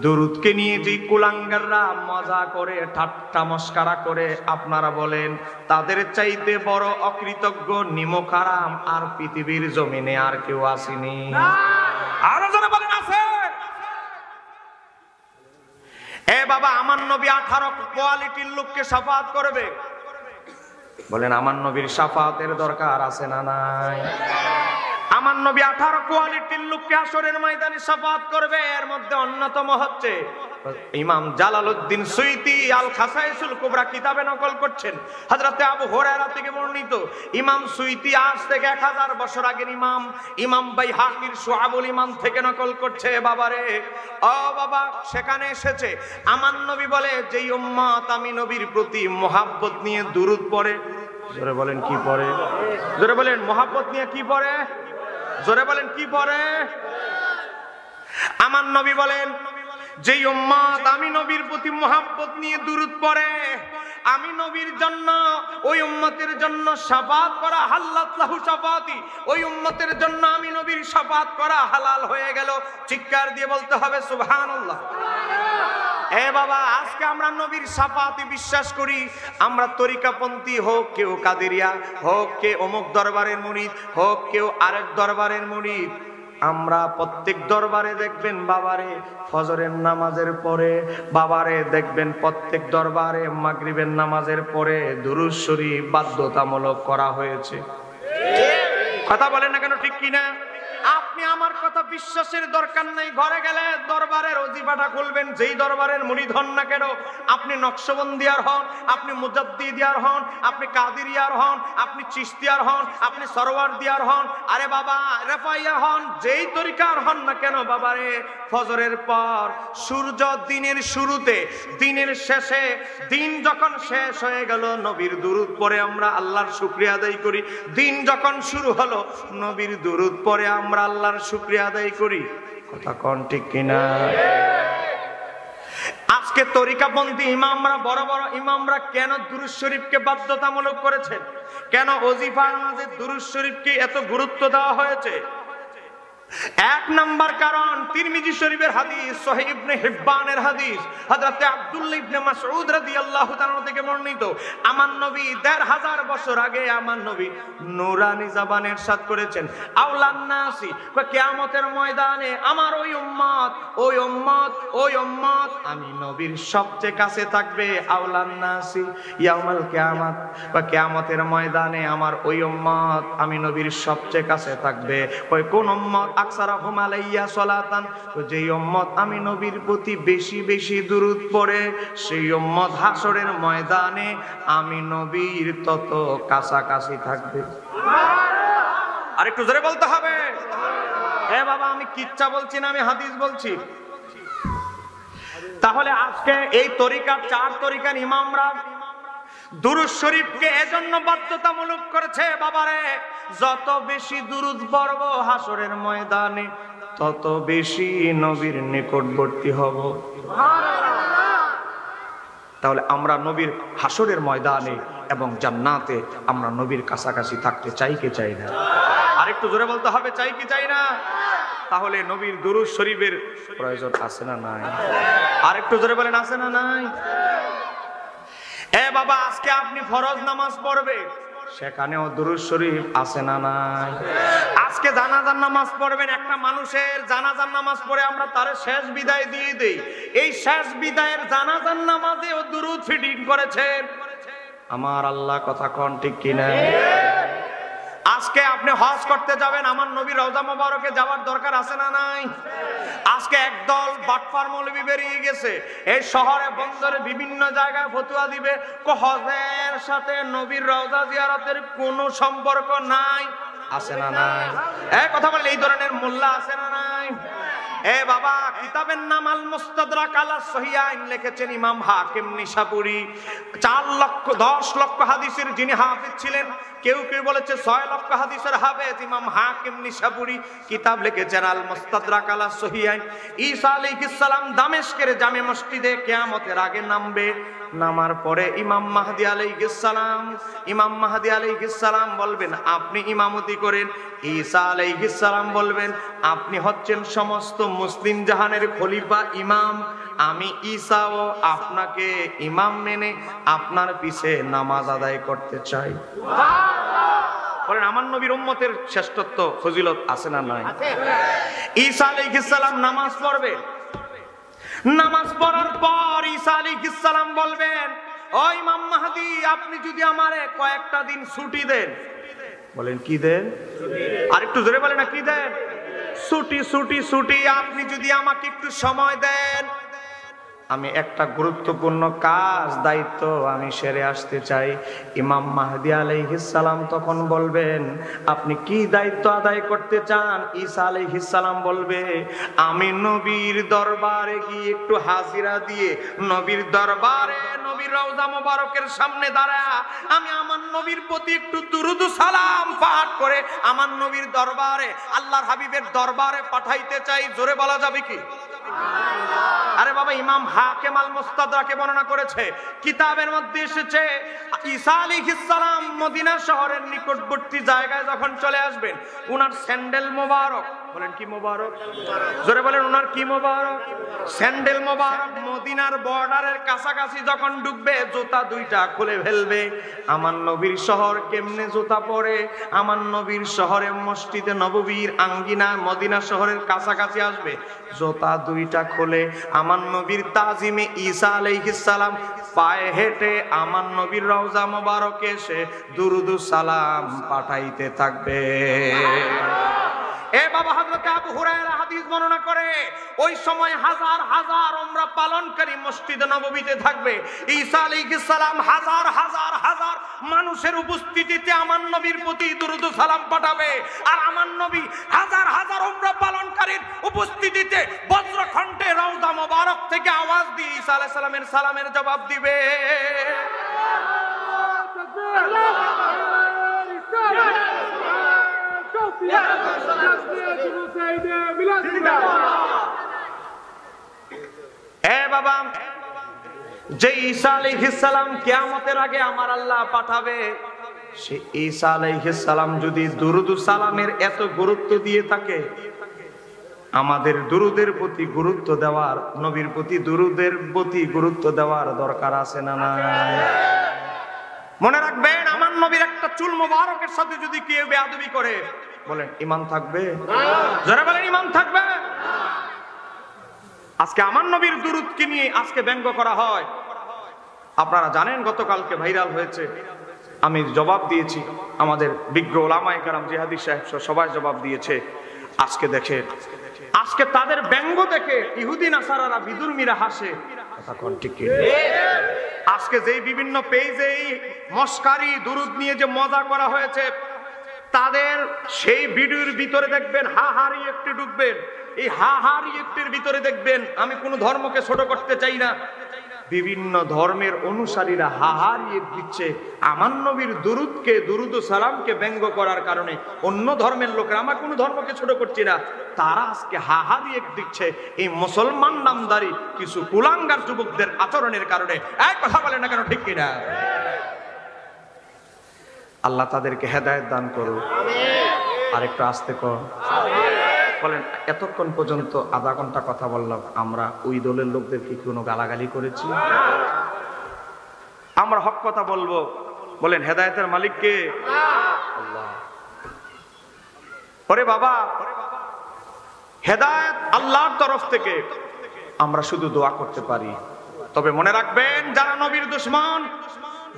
দুরুদকে নিয়ে যে কুলাঙ্গাররা মজা করে ঠাট্টা মস্কারা করে আপনারা বলেন তাদের চাইতে বড় অকৃতজ্ঞ নিমকহারাম আর পৃথিবীর জমিনে আর কেউ আসেনি। আরো যারা বলেন আছে। এ বাবা, আমার নবী 18 কোয়ালিটির লোককে শাফাআত করবে। বলেন আমার নবীর শাফাআতের দরকার আছে না নাই? আমার নবী 18 কোয়ালিটির লোককে হাশরের ময়দানে শাফাআত করবে। এর মধ্যে অন্যতম হচ্ছে ইমাম জালালউদ্দিন সুয়ুতী আল খাসাইসুল কুবরা কিতাবে নকল করছেন হযরতে আবু হুরায়রা থেকে বর্ণিত। ইমাম সুয়ুতী আজ থেকে 1000 বছর আগের ইমাম বাইহাকির শুআবুল ঈমান থেকে নকল করছে। বাবারে ও বাবা, সেখানে এসেছে আমার নবী বলে যেই উম্মত আমি নবীর প্রতি মুহাব্বত নিয়ে দুরূদ পড়ে, জোরে বলেন কি পড়ে? জোরে বলেন মুহাব্বত নিয়ে কি পড়ে? জোরে বলেন কি পড়ে? আমার নবী বলেন যেই উম্মত আমি নবীর প্রতি মুহাব্বত নিয়ে দুরূদ পড়ে, আমি নবীর জন্য ওই উম্মতের জন্য শাফাআত করা হাল্লাত লাহু শাফাআতি, ওই উম্মতের জন্য আমি নবীর শাফাআত করা হালাল হয়ে গেল। চিৎকার দিয়ে বলতে হবে সুবহানাল্লাহ। এ বাবা, আজকে আমরা নবীর শাফাআতে বিশ্বাস করি। আমরা তরিকাপন্থী, হোক কেউ কাদেরিয়া, হোক কে অমুক দরবারের মুরিদ, হোক কেউ আরেক দরবারের মুরিদ, আমরা প্রত্যেক দরবারে দেখবেন বাবারে ফজরের নামাজের পরে, বাবারে দেখবেন প্রত্যেক দরবারে মাগরিবের নামাজের পরে দুরূদ শরীফ বাধ্যতামূলক করা হয়েছে। কথা বলেন না কেন, ঠিক কিনা? আপনি আমার কথা বিশ্বাসের দরকার নাই। ঘরে গেলে দরবারের ওজিফাটা খুলবেন, যেই দরবারের মুরিদ হন না কেন, আপনি নকশবন্দিয়ার হন, আপনি মুজাদ্দিদিয়ার হন, আপনি কাদিরিয়ার হন, আপনি চিশতিয়ার হন, আপনি সরওয়ারদিয়ার হন, আরে বাবা রেফাইয়ার হন, যেই তরিকার হন না কেন বাবারে, ফজরের পর সূর্য দিনের শুরুতে, দিনের শেষে, দিন যখন শেষ হয়ে গেল নবীর দুরূদ পড়ে আমরা আল্লাহর শুকরিয়া আদায় করি। দিন যখন শুরু হলো নবীর দুরূদ পড়ে আমরা আল্লাহর শুকরিয়া আদায় করি। কথা কোন ঠিক কিনা? আজকে তরিকাপন্থী ইমামরা, বড় বড় ইমামরা কেন দুরূদ শরীফকে বাধ্যতামূলক করেছেন? কেন ওজিফার মাঝে দুরূদ শরীফকে এত গুরুত্ব দেওয়া হয়েছে? এক নাম্বার কারণ তিরমিজি শরীফের হাদিস, সহিহ ইবনে হিব্বানের হাদিস, হযরতে আব্দুল্লাহ ইবনে মাসউদ রাদিয়াল্লাহু তাআলা থেকে বর্ণিত। আমার নবী 1500 বছর আগে আমার নবী নূরানী জবানে ইরশাদ করেছেন, আউলান নাসি, কিয়ামতের ময়দানে আমার ওই উম্মত, ওই উম্মত, ওই উম্মত আমি নবীর সবচেয়ে কাছে থাকবে। আউলান নাসি ইয়াউমাল কিয়ামত, কিয়ামতের ময়দানে আমার ওই উম্মত আমি নবীর সবচেয়ে কাছে থাকবে। ওই কোন উম্মত? আকসারহুম আলাইয়া সালাতান, যেই উম্মত আমি নবীর প্রতি বেশি বেশি দুরূদ পড়ে, সেই উম্মত হাশরের ময়দানে আমি নবীর তত কাছাকাছি থাকবে। আর একটু জোরে বলতে হবে। এ বাবা, আমি কিচ্ছা বলছি না, আমি হাদিস বলছি। তাহলে আজকে এই তরিকার, 4 তরিকার ইমামরা দুরূদ শরীফকে এজন্য বাধ্যতামূলক করেছে বাবারে, যত বেশি দুরূদ পড়ব হাশরের ময়দানে তত বেশি নবীর নিকটবর্তী হব। তাহলে আমরা নবীর হাশরের ময়দানে এবং জান্নাতে আমরা নবীর কাছাকাছি থাকতে চাই কি চাই না? আর একটু জোরে বলতে হবে, চাই কি চাই না? তাহলে নবীর দুরূদ শরীফের প্রয়োজন আছে না নাই? আর একটু জোরে বলেন, আছে না নাই? এ বাবা, আজকে আপনি ফরজ নামাজ পড়বেন, সেখানেও দুরূদ শরীফ আছে না নাই? আজকে জানাজার নামাজ পড়বেন, একটা মানুষের জানাজার নামাজ পড়ে আমরা তার শেষ বিদায় দিয়ে দেই, এই শেষ বিদায়ের জানাজার নামাজেও দুরূদ ফিটিং করেছেন আমার আল্লাহ। কথা কোন ঠিক কিনা? আজকে আপনি হজ করতে যাবেন, আমার নবীর রওজা মোবারকে যাওয়ার দরকার আছে না নাই? আজকে একদল বাটপার মৌলবী বেরিয়ে গেছে, এই শহরে বন্দরে বিভিন্ন জায়গায় ফতোয়া দিবে হজের সাথে নবীর রওজা জিয়ারতের কোনো সম্পর্ক নাই। আছে না নাই? এই কথা বলে এই ধরনের মোল্লা আছে না নাই? এ বাবা, কিতাবের নাম আল মুস্তাদরাক আলা সহিহাইন, লিখেছেন ইমাম হাকিম নিশাপুরি। 10 লক্ষ হাদিসের যিনি হাফিজ ছিলেন, কেউ কেউ বলেছে 6 লক্ষ হাদিসের হাফেজ ইমাম হাকিম নিসাপুরি কিতাব লিখেছেন আল মুস্তাদরাক আলা সহিহাইন। ঈসা আলাইহিস সালাম দামেস্কের জামে মসজিদে কিয়ামতের আগে নামবে, নামার পরে ইমাম মাহদি আলাইহিস সালাম বলবেন আপনি ইমামতি করেন। ঈসা আলাইহিস সালাম বলবেন আপনি হচ্ছেন সমস্ত মুসলিম জাহানের খলিফা ইমাম, আমি ঈসাও আপনাকে ইমাম মেনে আপনার পিছে নামাজ আদায় করতে চাই। বলেন আমার নবীর উম্মতের শ্রেষ্ঠত্ব ফজিলত আছে না নাই? ঈসা আলাইহিস সালাম নামাজ পড়বে, নামাজ পড়ার পর ঈসা আলাইহিস সালাম বলবেন ও ইমাম মাহদি আপনি যদি আমারে কয়েকটা দিন ছুটি দেন। বলেন কি দেন? আর একটু জোরে বলেন না কি দেন? ছুটি ছুটি ছুটি। আপনি যদি আমাকে একটু সময় দেন, আমি একটা গুরুত্বপূর্ণ কাজ দায়িত্ব আমি সেরে আসতে চাই। ইমাম মাহদি আলাইহিস সালাম তখন বলবেন আপনি কি দায়িত্ব আদায় করতে চান? ঈসা আলাইহিস সালাম বলবে আমি নবীর দরবারে গিয়ে একটু হাজিরা দিয়ে নবীর দরবারে নবীর রওজা মোবারকের সামনে দাঁড়ায় আমি আমার নবীর প্রতি একটু দুরূদ সালাম পাঠ করে আমার নবীর দরবারে আল্লাহর হাবিবের দরবারে পাঠাইতে চাই। জোরে বলা যাবে কি? আরে বাবা ইমাম হাকিম আল মুস্তাদরাকে বর্ণনা করেছে, কিতাবের মধ্যে এসেছে ঈসা আলাইহিস সালাম মদিনা শহরের নিকটবর্তী জায়গায় যখন চলে আসবেন উনার স্যান্ডেল মোবারক, বলেন কি মোবারক? জোরে বলেন উনার কি মোবারক? স্যান্ডেল মোবারক মদিনার বর্ডারের কাছাকাছি যখন ঢুকবে জুতা দুইটা খুলে ফেলবে। আমার নবীর শহর কেমনে জুতা পরে? আমার নবীর শহরে মসজিদে নববীর আঙ্গিনা মদিনা শহরের কাছাকাছি আসবে, জুতা দুইটা খুলে আমার নবীর তাজিমে ঈসা আলাইহিস সালাম পায়ে হেঁটে আমার নবীর রওজা মোবারকে এসে দুরূদ সালাম পাঠাইতে থাকবে। এ বাবা হযরত আবু হুরায়রা হাদিস বর্ণনা করে ওই সময় হাজার হাজার উমরা পালনকারী মসজিদে নববীতে থাকবে। ঈসা আলাইহিস সালাম হাজার হাজার হাজার মানুষের উপস্থিতিতে আমার নবীর প্রতি দুরূদ সালাম পাঠাবে, আর আমার নবী হাজার হাজার উমরা পালনকারীর উপস্থিতিতে বজ্রকণ্ঠে রওজা মোবারক থেকে আওয়াজ দিয়ে ঈসা আলাইহিস সালামের সালামের জবাব দিবে। বাবা যে ঈসা আলাইহিস সালাম কিয়ামতের আগে আমার আল্লাহ পাঠাবে, সে ঈসা আলাইহিস সালাম যদি দুরূদ সালামের এত গুরুত্ব দিয়ে থাকে, আমাদের দুরূদের প্রতি গুরুত্ব দেওয়ার, নবীর প্রতি দুরূদের প্রতি গুরুত্ব দেওয়ার দরকার আছে না নাই? মনে রাখবেন আমার নবীর একটা চুল মোবারকের সাথে যদি কেউ বেয়াদবি করে, বলেন ঈমান থাকবে? যারা বলেন ঈমান থাকবে। আজকে আমার নবীর দুরূদকে নিয়ে আজকে ব্যঙ্গ করা হয়। আপনারা জানেন গতকালকে ভাইরাল হয়েছে, আমি জবাব দিয়েছি, আমাদের বিজ্ঞ ওলামায়ে কেরাম জিহাদি সাহেব সবাই জবাব দিয়েছে। আজকে দেখেন, আজকে তাদের ব্যঙ্গ দেখে ইহুদি নাসারারা বিদুর্মীরা হাসে। কথা কোন ঠিক? আজকে যেই বিভিন্ন পেজে এই মস্কারি দুরূদ নিয়ে যে মজা করা হয়েছে, তাদের সেই ভিডিওর ভিতরে দেখবেন হাহারি একটু ঢুকবেন, এই হাহারি একটির ভিতরে দেখবেন, আমি কোনো ধর্মকে ছোট করতে চাই না, বিভিন্ন ধর্মের অনুসারীরা হাহারি দিচ্ছে আমার নবীর দুরূদকে, দুরূদ সালামকে ব্যঙ্গ করার কারণে। অন্য ধর্মের লোকেরা, আমার কোনো ধর্মকে ছোট করছি না, তারা আজকে হাহারি দিচ্ছে এই মুসলমান নামধারী কিছু কুলাঙ্গার যুবকদের আচরণের কারণে। এক কথা বলেন না কেন, ঠিক কিনা? আল্লাহ তাদেরকে হেদায়েত দান করুন। আর একটু আস্তে কর বলেন। এতক্ষণ পর্যন্ত আধা ঘন্টা কথা বললাম, আমরা ওই দলের লোকদের কি কোনো গালাগালি করেছি? আমরা হক কথা বলবো। বলেন হেদায়েতের মালিক কে? আল্লাহ। ওরে বাবা, হেদায়েত আল্লাহর তরফ থেকে, আমরা শুধু দোয়া করতে পারি। তবে মনে রাখবেন, যারা নবীর দুশমন,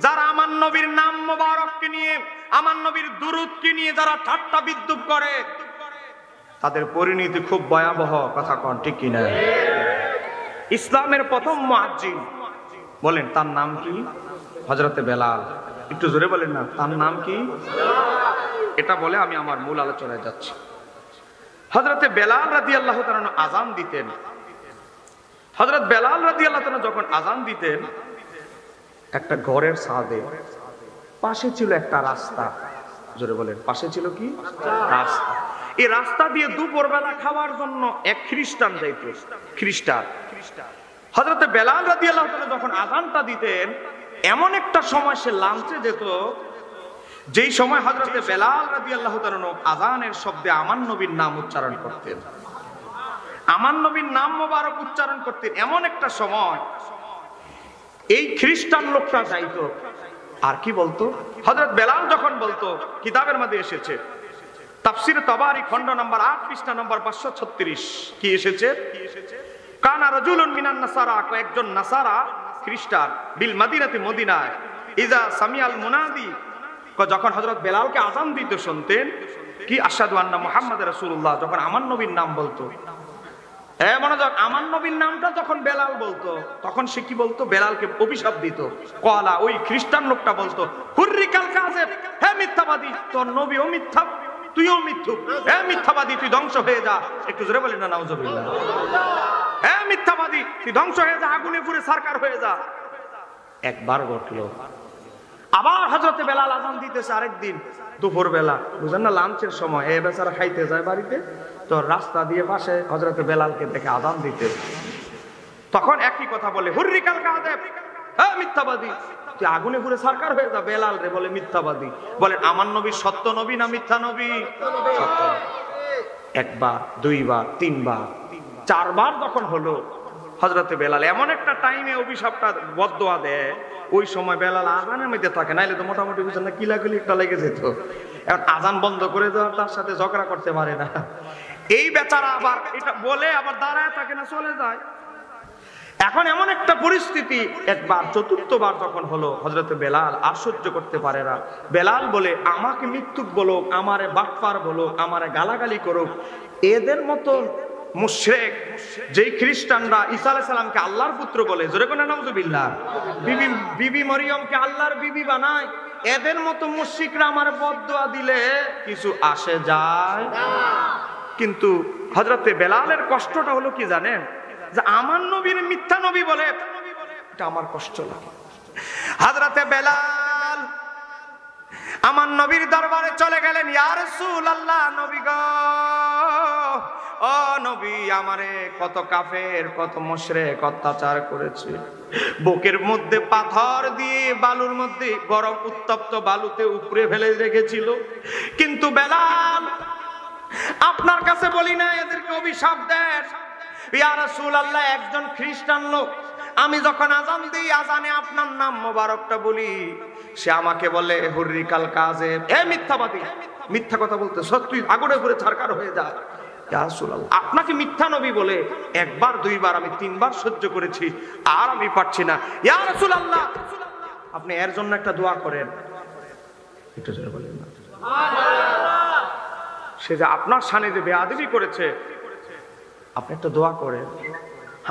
যারা আমার নবীর নাম মোবারককে নিয়ে, আমার নবীর দুরূদকে নিয়ে যারা ঠাট্টা বিদ্রূপ করে, তাদের পরিণতি খুব ভয়াবহ। কথা কোন ঠিক কিনা? ইসলামের প্রথম মুয়াজ্জিন, বলেন তার নাম কি? হযরতে বেলাল। একটু জোরে বলেন না, তার নাম কি? এটা বলে আমি আমার মূল আলোচনায় যাচ্ছি। হযরতে বেলাল রাদিয়াল্লাহু তাআলা আযান দিতেন। হযরত বেলাল রাদিয়াল্লাহু তাআলা যখন আযান দিতেন, একটা ঘরের ছাদে পাশে ছিল একটা রাস্তা, জোরে বলেন, পাশে ছিল কি রাস্তা। এই রাস্তা দিয়ে দুপুরবেলা খাওয়ার জন্য এক খ্রিস্টান যাইত, খ্রিস্টান। হযরতে বেলাল রাদিয়াল্লাহু তাআলা যখন আযানটা দিতেন, এমন একটা সময় সে লাঞ্চে যেত, যেই সময় হযরতে বেলাল রাদিয়াল্লাহু তাআলা আযানের শব্দে আমার নবীর নাম উচ্চারণ করতেন, আমার নবীর নাম মোবারক উচ্চারণ করতেন। এমন একটা সময় এই খ্রিস্টান লোকটা যাইতো, আর কি বলতো, হযরত বেলাল যখন বলতো, কিতাবের মধ্যে এসেছে, তাফসীর তাবারি খণ্ড নাম্বার 8 পৃষ্ঠা নাম্বার 536, কি এসেছে, কানা রাজুলুন মিনান নাসারা, একজন নাসারা খ্রিস্টান, বিল মদিনাতি, মদিনায়, ইজা সামিআল মুনাদি, যখন হযরত বেলালকে আযান দিতে শুনতেন, কি আশহাদু আন্না মুহাম্মাদুর রাসূলুল্লাহ, যখন আমার নবীর নাম বলতো, মনোযোগ, আমার নবীর নামটা যখন বেলাল বলতো, তখন সে কি বলতো, বেলালকে অভিশাপ দিত। কলা, ওই খ্রিস্টান লোকটা বলতো, হুররিকাল কাযিব, হে মিথ্যাবাদী, তোর নবীও মিথ্যা, তুইও মিথ্যুক, হে মিথ্যাবাদী, তুই ধ্বংস হয়ে যা। একটু জোরে বলেন না নাউজুবিল্লাহ। হে মিথ্যাবাদী, তুই ধ্বংস হয়ে যা, আগুনে পুড়ে ছারখার হয়ে যা। একবার ঘটলো, আবার হযরতে বেলাল আযান দিতেছে আরেকদিন দুপুর বেলা, বুঝেন না, লাঞ্চের সময়, এ বেচারা খাইতে যায় বাড়িতে, তো রাস্তা দিয়ে পাশে হযরতে বেলালকে দেখে আযান দিতে, তখন একই কথা বলে, হুররিকাল কাযিব, হে মিথ্যাবাদী, তুই আগুনে পুড়ে ছারখার হয়ে যা। বেলাল রে বলে মিথ্যাবাদী। বলেন আমার নবী সত্য নবী না মিথ্যা নবী? সত্য। একবার, দুইবার, তিনবার, চারবার যখন হলো, হযরতে বেলাল এমন একটা টাইমে অভিশাপটা বদদোয়া দেয়, ওই সময় বেলাল আযানের মধ্যে থাকে, নাইলে তো মোটামুটি বুঝেন না কিলাকুলি একটা লেগে যেত। এখন আযান বন্ধ করে দেওয়ার, তার সাথে ঝগড়া করতে পারে না। এই বেচারা আবার এটা বলে আবার দাঁড়ায় থাকে না, চলে যায়। এখন এমন একটা পরিস্থিতি, একবার চতুর্থবার যখন হলো, হযরতে বেলাল আর সহ্য করতে পারে না। বেলাল বলে, আমাকে মিথ্যুক বলো, আমারে বাটপার বলো, আমারে গালাগালি করুক, এদের মতো মুশরিক, যেই খ্রিস্টানরা ঈসা আলাইহিস সালামকে আল্লাহর পুত্র বলে, জোরে কোন নাউজুবিল্লাহ, বিবি মরিয়মকে আল্লাহর বিবি বানায়, এদের মতো মুশরিকরা আমার বদদোয়া দিলে কিছু আসে যায় না। কিন্তু হযরতে বেলালের কষ্টটা হলো কি জানেন, যে আমার নবীর মিথ্যা নবী বলে, এটা আমার কষ্ট লাগে। হযরতে বেলাল আমার নবীর দরবারে চলে গেলেন, ইয়া রাসূলুল্লাহ, নবী গো, ও নবী, আমারে কত কাফের, কত মুশরিক অত্যাচার করেছে, বুকের মধ্যে পাথর দিয়ে বালুর মধ্যে, গরম উত্তপ্ত বালুতে উপরে ফেলে রেখেছিল, কিন্তু বেলাল আপনার কাছে বলি না, এদেরকে অভিশাপ দেন। ইয়া রাসূলুল্লাহ, একজন খ্রিস্টান লোক, আমি যখন আযান দিই, আযানে আপনার নাম মোবারকটা বলি, সে আমাকে বলে হুররিকাল কাযিব, হে মিথ্যাবাদী, মিথ্যা কথা বলতে, সত্যি আগুনে পুড়ে ছারখার হয়ে যা। ইয়া রাসূলুল্লাহ, আপনাকে মিথ্যা নবী বলে একবার, দুইবার, আমি তিনবার সহ্য করেছি, আর আমি পারছি না। ইয়া রাসূলুল্লাহ, আপনি এর জন্য একটা দোয়া করেন। একটু জোরে বলেন না সুবহানাল্লাহ। সে যে আপনার সামনে যে বেয়াদবি করেছে, আপনি একটা দোয়া করেন।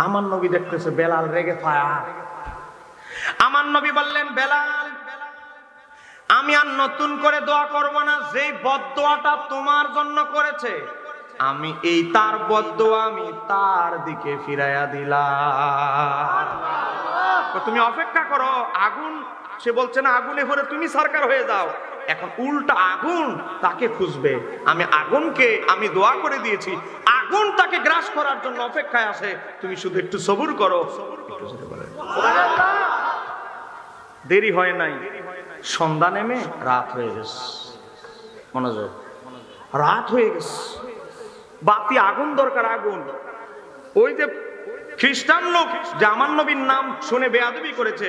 আমার নবী দেখতেছে বেলাল রেগে ফায়ার। আমার নবী বললেন, বেলাল, আমি আর নতুন করে দোয়া করব না, যেই বদদোয়াটা তোমার জন্য করেছে, আমি এই তার বদদোয়া আমি তার দিকে ফিরাইয়া দিলাম। তুমি অপেক্ষা করো, আগুন, সে বলছে না আগুনে ভরে তুমি সরকার হয়ে যাও, এখন উল্টা আগুন তাকে খুঁজবে। আমি আগুনকে আমি দোয়া করে দিয়েছি, আগুন তাকে গ্রাস করার জন্য অপেক্ষায় আছে, তুমি শুধু একটু সবুর করো। দেরি হয় নাই, সন্ধ্যা নেমে রাত হয়ে গেছে। মনোযোগ, রাত হয়ে গেছে, বাতি, আগুন দরকার, আগুন। ওই যে খ্রিস্টান লোক যে আমার নবীর নাম শুনে বেয়াদবি করেছে,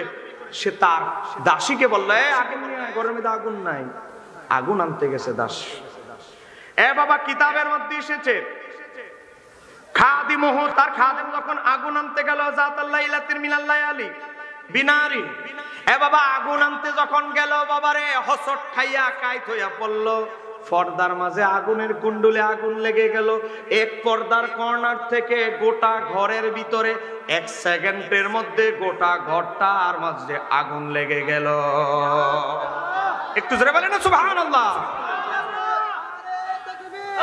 সে তার দাসীকে বলল, আগুন নিয়ে আয়, ঘরের মধ্যে আগুন নাই। আগুন আনতে গেছে দাস। এ বাবা, কিতাবের মধ্যে এসেছে, খাদিমুহু, তার খাদিম যখন আগুন আনতে গেল, জাতাল লাইলাতিন মিনাল লায়ালি বিনারিন, এ বাবা, আগুন আনতে যখন গেল, বাবারে হসট খাইয়া কাইত হইয়া পড়ল, পর্দার মাঝে আগুনের কুণ্ডুলে আগুন লেগে গেল। এক পর্দার কর্নার থেকে গোটা ঘরের ভিতরে 1 সেকেন্ডের মধ্যে গোটা ঘরটার মাঝে আগুন লেগে গেল। একটু জোরে বলেন না সুবহানাল্লাহ।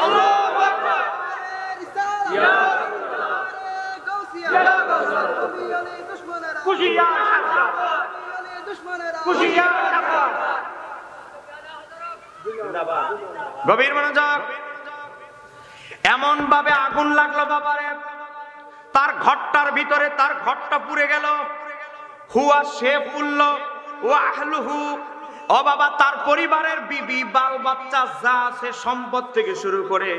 আল্লাহু আকবার। ইয়া খুশিয়া খুশিয়া গভীর মনোযোগ। এমন ভাবে আগুন লাগলো বাবারে, তার ঘরটার ভিতরে তার ঘরটা পুড়ে গেল। হুয়া সে পুড়ল, ও আহলুহু, ও বাবা তার পরিবারের বিবি বাল বাচ্চা যা আছে সম্পদ থেকে শুরু করে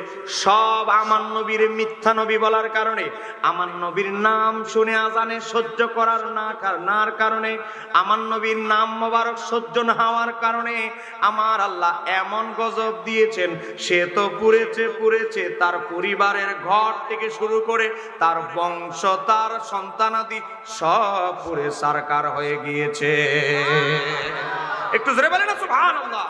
সব আমার নবীর মিথ্যা নবী বলার কারণে, আমার নবীর নাম শুনে আজানে সহ্য করার না কারণে, আমার নবীর নাম মোবারক সহ্য না হওয়ার কারণে আমার আল্লাহ এমন গজব দিয়েছেন, সে তো পুড়েছে তার পরিবারের ঘর থেকে শুরু করে তার বংশ, তার সন্তানাদি সব পুড়ে সারকার হয়ে গিয়েছে। একটু জোরে বলেন না সুবহানাল্লাহ।